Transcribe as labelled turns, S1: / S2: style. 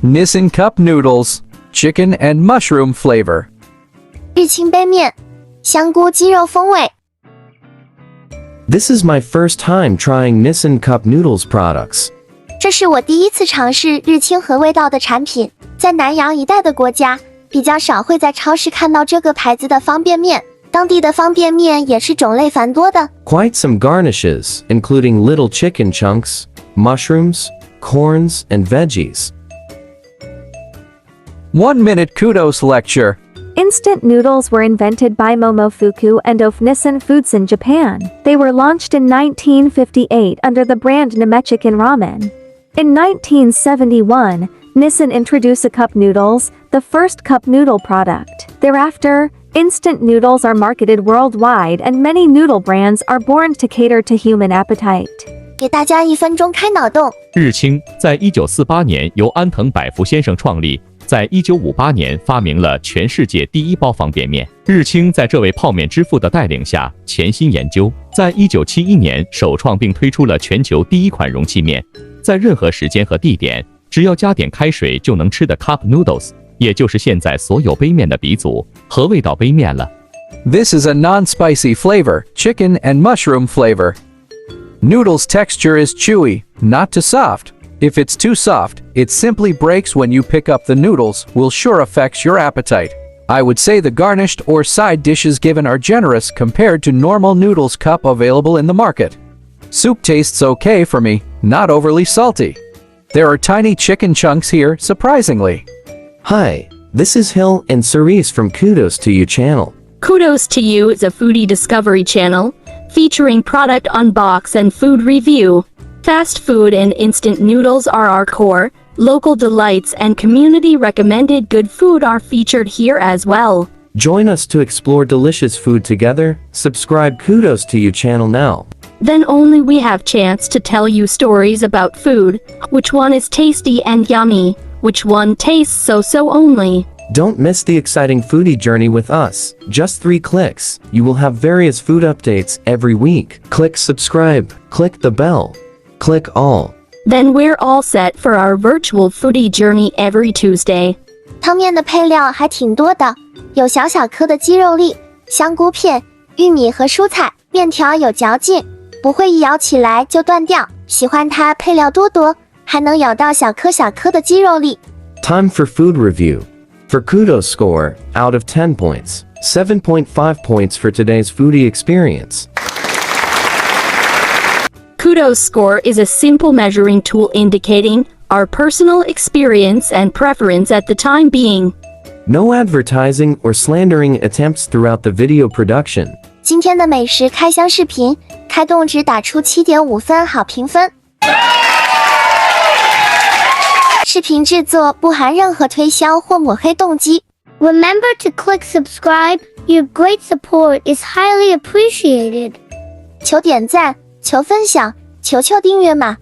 S1: Nissin Cup Noodles, chicken and mushroom flavor.
S2: 日清杯面香菇鸡肉风味。
S3: This is my first time trying Nissin Cup Noodles products.
S2: 这是我第一次尝试日清和味道的产品，在南洋一带的国家，比较少会在超市看到这个牌子的方便面。当地的方便面也是种类繁多的。
S3: Quite some garnishes, including little chicken chunks, mushrooms, corns, and veggies.
S1: 1-minute Kudos lecture.
S4: Instant noodles were invented by Momofuku and of Nissin Foods in Japan. They were launched in 1958 under the brand Namechicken Ramen. In 1971, Nissin introduced a cup noodles, the first cup noodle product. Thereafter, instant noodles are marketed worldwide and many noodle brands are born to cater to human appetite.
S2: 给大家1分钟开脑洞。
S5: 日清在1948年由安藤百福先生创立，在1958年发明了全世界第一包方便面。日清在这位泡面之父的带领下潜心研究，在1971年首创并推出了全球第一款容器面，在任何时间和地点，只要加点开水就能吃的 Cup Noodles， 也就是现在所有杯面的鼻祖和味道杯面了。
S1: This is a non-spicy flavor, chicken and mushroom flavor. Noodles texture is chewy, not too soft. If it's too soft, it simply breaks when you pick up the noodles, will sure affects your appetite. I would say the garnished or side dishes given are generous compared to normal noodles cup available in the market. Soup tastes okay for me, not overly salty. There are tiny chicken chunks here, surprisingly.
S3: Hi, this is Hill and Cerise from Kudos2U channel.
S6: Kudos2U is a foodie discovery channel, featuring product unbox and food review. Fast food and instant noodles are our core, local delights and community recommended good food are featured here as well.
S3: Join us to explore delicious food together. Subscribe Kudos2U channel now.
S6: Then only we have chance to tell you stories about food, which one is tasty and yummy, which one tastes so only.
S3: Don't miss the exciting foodie journey with us. Just 3 clicks. You will have various food updates every week. Click subscribe, click the bell, click all.
S6: Then we're all set for our virtual foodie journey every Tuesday.
S2: 汤面的配料还挺多的，有小小颗的鸡肉粒、香菇片、玉米和蔬菜，面条有嚼劲，不会一咬起来就断掉。喜欢它配料多，还能咬到小颗的鸡肉粒。
S3: Time for food review. For Kudos score, out of 10 points, 7.5 points for today's foodie experience.
S6: Kudos score is a simple measuring tool indicating our personal experience and preference at the time being.
S3: No advertising or slandering attempts throughout the video production.
S2: 今天的美食开箱视频，开动只打出7.5分好评分。视频制作不含任何推销或抹黑动机。Remember to click subscribe. Your great support is highly appreciated. 求点赞，求分享，求订阅嘛。